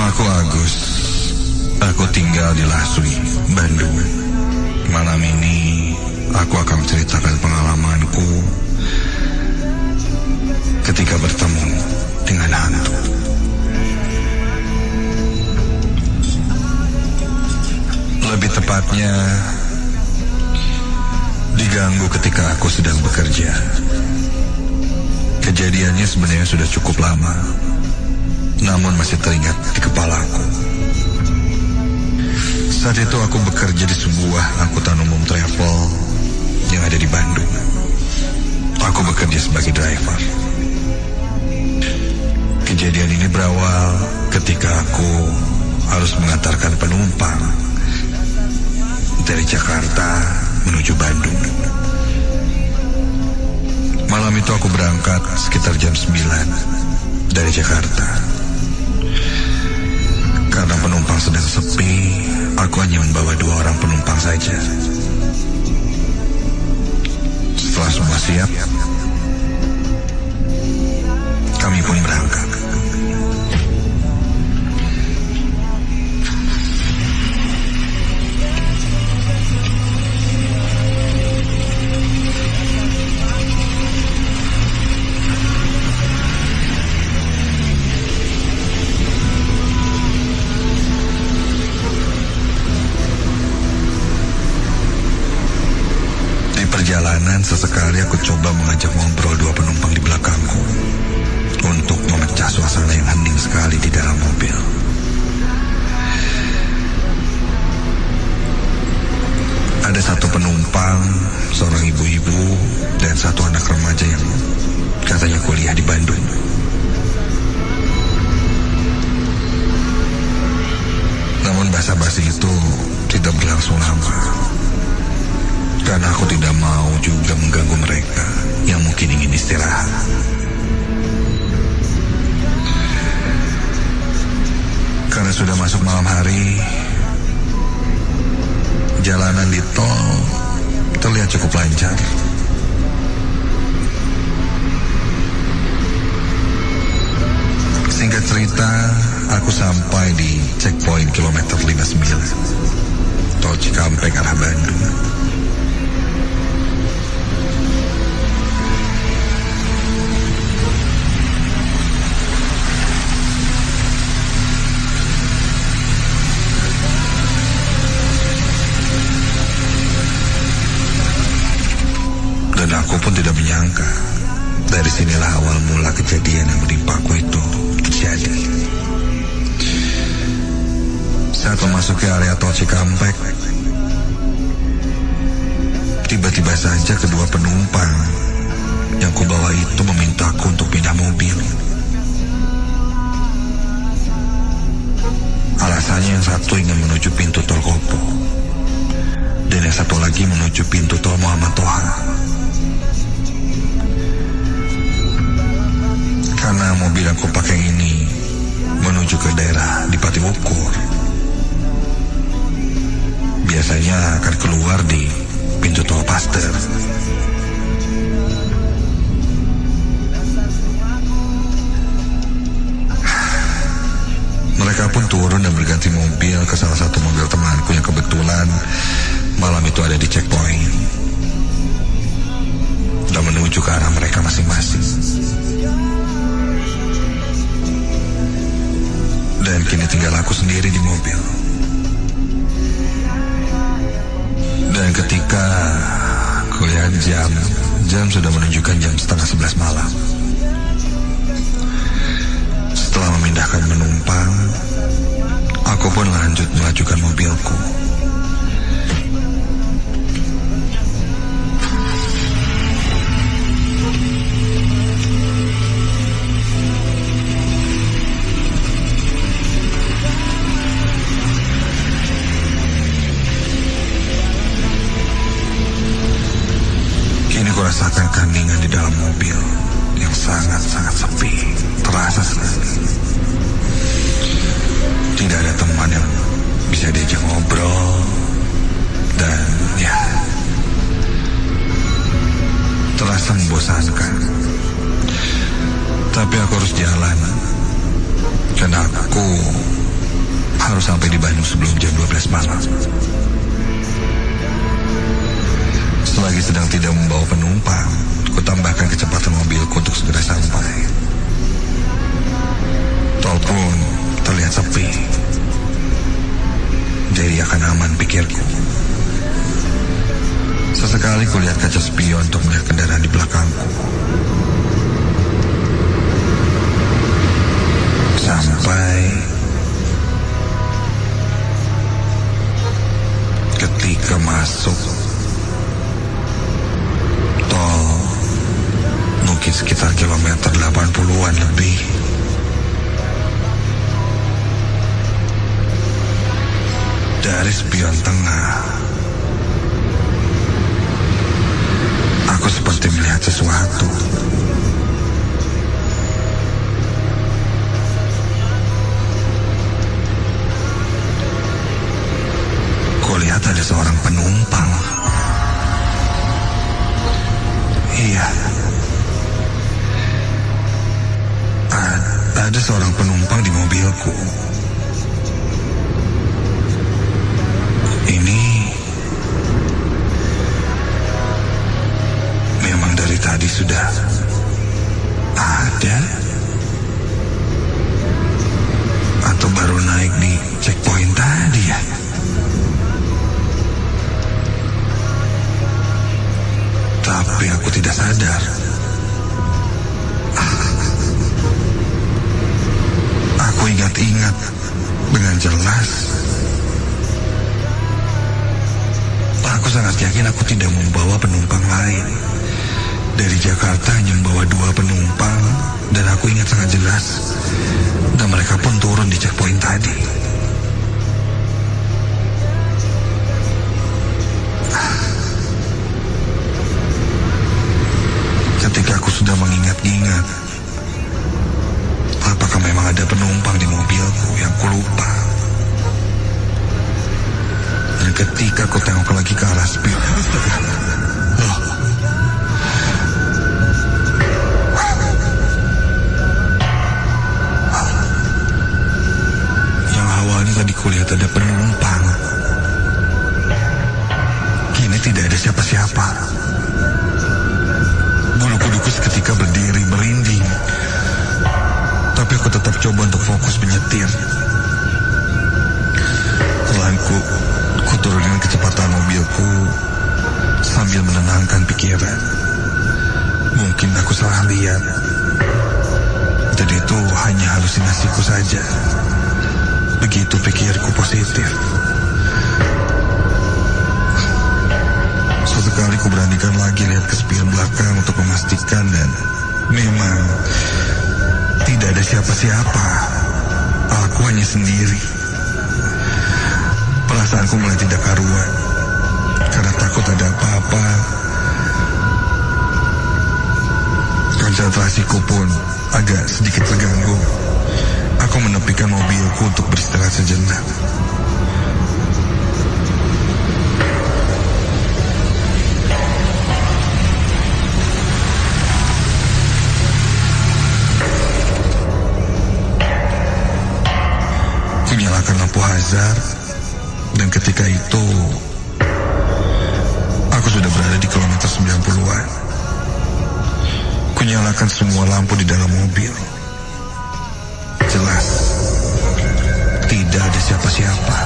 Aku Agus. Aku tinggal di Laswi, Bandung. Malam ini aku akan menceritakan pengalamanku ketika bertemu dengan hantu. Lebih tepatnya diganggu ketika aku sedang bekerja. Kejadiannya sebenarnya sudah cukup lama, namun masih teringat di kepalaku. Saat itu aku bekerja di sebuah angkutan umum travel yang ada di Bandung. Aku bekerja sebagai driver. Kejadian ini berawal ketika aku harus mengantarkan penumpang dari Jakarta menuju Bandung. Malam itu aku berangkat sekitar jam 9 dari Jakarta. Karena penumpang sedang sepi, aku hanya membawa 2 orang penumpang saja. Setelah semua siap, kami pun berangkat. Perjalanan sesekali aku coba mengajak ngobrol 2 penumpang di belakangku untuk memecah suasana yang hening sekali di dalam mobil. Ada 1 penumpang, seorang ibu-ibu dan 1 anak remaja yang katanya kuliah di Bandung. Namun basa-basi itu tidak berlangsung lama, karena aku tidak mau juga mengganggu mereka yang mungkin ingin istirahat. Karena sudah masuk malam hari, jalanan di tol terlihat cukup lancar. Singkat cerita, aku sampai di checkpoint kilometer 59 tol Cikampek arah Bandung. Dan aku pun tidak menyangka dari sinilah awal mula kejadian yang menimpaku itu terjadi. Saat memasuki area tol Cikampek, tiba-tiba saja kedua penumpang yang kubawa itu memintaku untuk pindah mobil. Alasannya yang satu ingin menuju pintu tol Kopo, dan yang satu lagi menuju pintu tol Muhammad Toha. Karena mobil yang kupakai ini menuju ke daerah di Patiukur, biasanya akan keluar di pintu tol Paster. Mereka pun turun dan berganti mobil ke salah satu mobil temanku yang kebetulan malam itu ada di checkpoint dan menuju ke arah mereka masing-masing. Dan kini tinggal aku sendiri di mobil. Dan ketika kulihat jam sudah menunjukkan jam setengah 11 malam. Setelah memindahkan penumpang, aku pun lanjut melajukan mobilku. Rasakan keheningan di dalam mobil yang sangat-sangat sepi, terasa sekali. Tidak ada teman yang bisa diajak ngobrol, dan ya, terasa membosankan. Tapi aku harus jalan, karena aku harus sampai di Bandung sebelum jam 12 malam. Selagi sedang tidak membawa penumpang, ku tambahkan kecepatan mobilku untuk segera sampai. Tol pun terlihat sepi. Jadi akan aman, pikirku. Sesekali kulihat kaca spion untuk melihat kendaraan di belakangku. Sampai ketika masuk tol, mungkin sekitar kilometer 80-an lebih. Dari spion tengah, aku seperti melihat sesuatu. Kulihat ada seorang penumpang. Iya, ada seorang penumpang di mobilku. Ini memang dari tadi sudah ada, atau baru naik di checkpoint tadi ya? Tapi aku tidak sadar. Aku ingat-ingat dengan jelas. Aku sangat yakin aku tidak membawa penumpang lain. Dari Jakarta hanya membawa 2 penumpang, dan aku ingat sangat jelas. Dan mereka pun turun di checkpoint tadi. Ketika aku sudah mengingat-ingat, apakah memang ada penumpang di mobilku yang kulupa? Dan ketika aku tengok lagi ke arah spion, loh, yang awalnya tadi kulihat ada penumpang, kini tidak ada siapa-siapa. Bulu kuduku seketika berdiri merinding, tapi aku tetap coba untuk fokus menyetir. Perlahan ku turunin kecepatan mobilku sambil menenangkan pikiran. Mungkin aku salah lihat, dan itu hanya halusinasiku saja. Begitu pikirku positif. Sesekali ku beranikan lagi lihat ke spion belakang untuk memastikan, dan memang tidak ada siapa-siapa. Aku hanya sendiri. Perasaanku mulai tidak karuan karena takut ada apa-apa. Konsentrasiku pun agak sedikit terganggu. Aku menepikan mobilku untuk beristirahat sejenak. Kunyalakan lampu hazard, dan ketika itu aku sudah berada di kilometer 90-an. Kunyalakan semua lampu di dalam mobil. Jelas tidak ada siapa-siapa.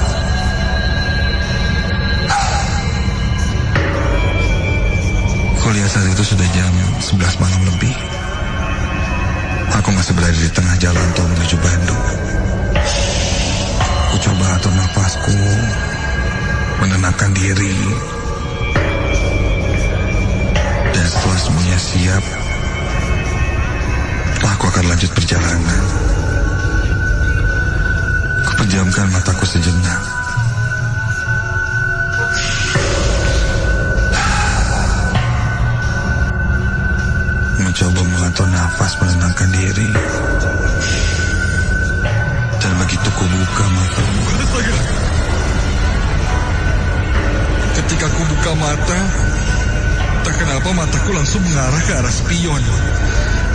Kulihat saat itu sudah jam 11 malam lebih. Aku masih berada di tengah jalan tol menuju Bandung. Aku coba atur nafasku, menenangkan diri. Dan setelah semuanya siap, aku akan lanjut perjalanan. Kupejamkan mataku sejenak. Mencoba mengatur nafas, menenangkan diri. Dan begitu ku buka mata, ketika ku buka mata, tak kenapa mataku langsung mengarah ke arah spion.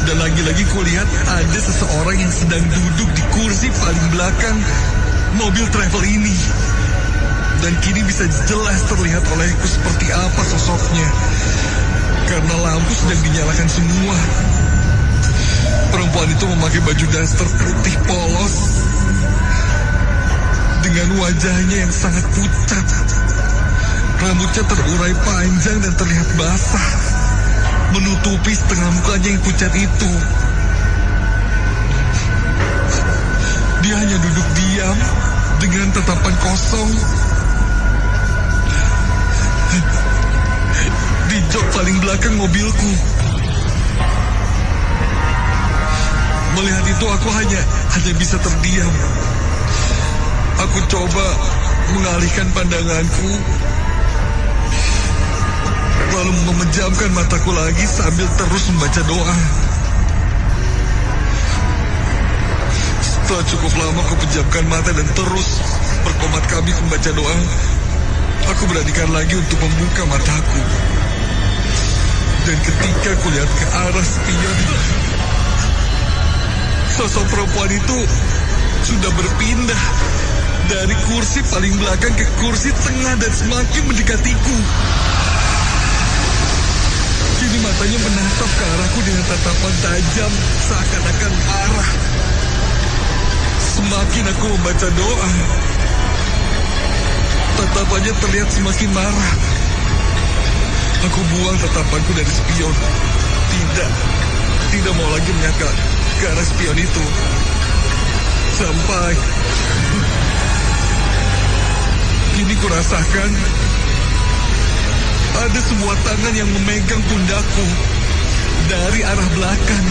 Dan lagi-lagi ku lihat ada seseorang yang sedang duduk di kursi paling belakang mobil travel ini. Dan kini bisa jelas terlihat olehku seperti apa sosoknya. Karena lampu sedang dinyalakan semua. Perempuan itu memakai baju daster putih polos. Dengan wajahnya yang sangat pucat. Rambutnya terurai panjang dan terlihat basah. Menutupi setengah mukanya yang pucat itu. Dia hanya duduk diam dengan tatapan kosong di jok paling belakang mobilku. Melihat itu aku hanya bisa terdiam. Aku coba mengalihkan pandanganku, lalu memejamkan mataku lagi sambil terus membaca doa. Setelah cukup lama aku pejamkan mata dan terus berkomat kami membaca doa, aku beranikan lagi untuk membuka mataku. Dan ketika aku lihat ke arah spion, sosok perempuan itu sudah berpindah dari kursi paling belakang ke kursi tengah dan semakin mendekatiku. Kini matanya menatap ke arahku dengan tatapan tajam seakan-akan marah. Semakin aku membaca doa, tatapannya terlihat semakin marah. Aku buang tatapanku dari spion. Tidak mau lagi melihat ke arah spion itu. Sampai kini kurasakan ada sebuah tangan yang memegang pundakku dari arah belakang.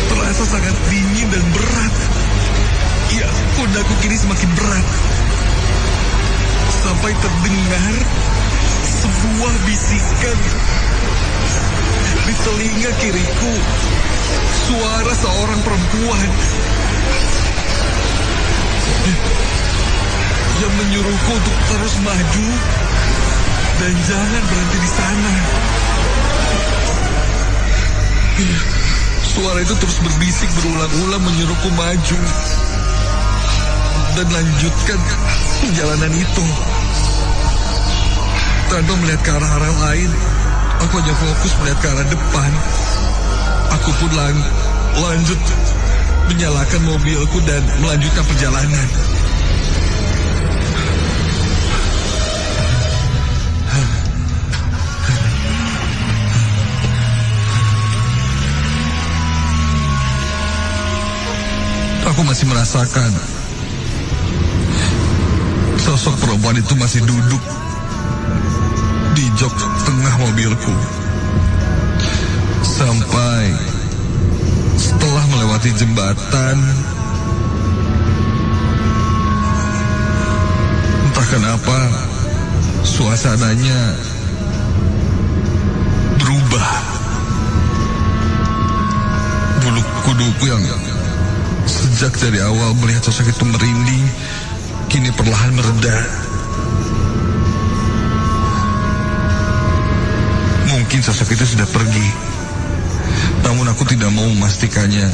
Terasa sangat dingin dan berat. Ya, pundakku kini semakin berat. Sampai terdengar sebuah bisikan di telinga kiriku. Suara seorang perempuan yang menyuruhku untuk terus maju dan jangan berhenti di sana. Suara itu terus berbisik berulang-ulang menyuruhku maju dan lanjutkan perjalanan itu. Tanpa melihat ke arah-arah lain, aku hanya fokus melihat ke arah depan. Aku pun lanjut menyalakan mobilku dan melanjutkan perjalanan. Aku masih merasakan sosok perempuan itu masih duduk di jok tengah mobilku. Sampai setelah melewati jembatan, entah kenapa suasananya berubah. Bulu kuduku yang sejak dari awal melihat sosok itu merinding, kini perlahan mereda. Mungkin sosok itu sudah pergi, namun aku tidak mau memastikannya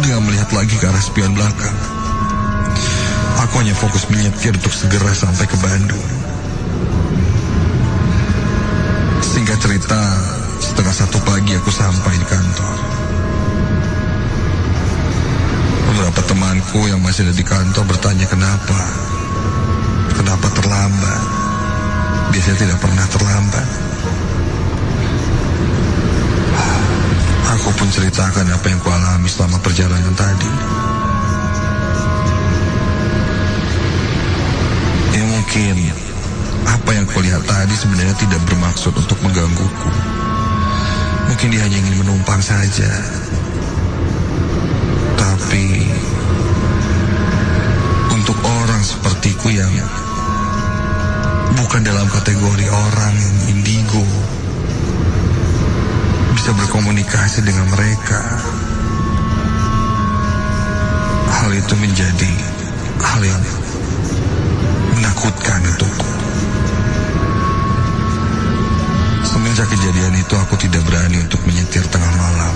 dengan melihat lagi ke arah spion belakang. Aku hanya fokus menyetir untuk segera sampai ke Bandung. Singkat cerita, 1:30 pagi aku sampai di kantor. Beberapa temanku yang masih ada di kantor bertanya kenapa terlambat. Biasanya tidak pernah terlambat. Aku pun ceritakan apa yang kualami selama perjalanan tadi. Ya mungkin apa yang kulihat tadi sebenarnya tidak bermaksud untuk menggangguku. Mungkin dia hanya ingin menumpang saja. Tapi untuk orang sepertiku yang bukan dalam kategori orang yang indigo, bisa berkomunikasi dengan mereka, hal itu menjadi hal yang menakutkan untukku. Semenjak kejadian itu aku tidak berani untuk menyetir tengah malam.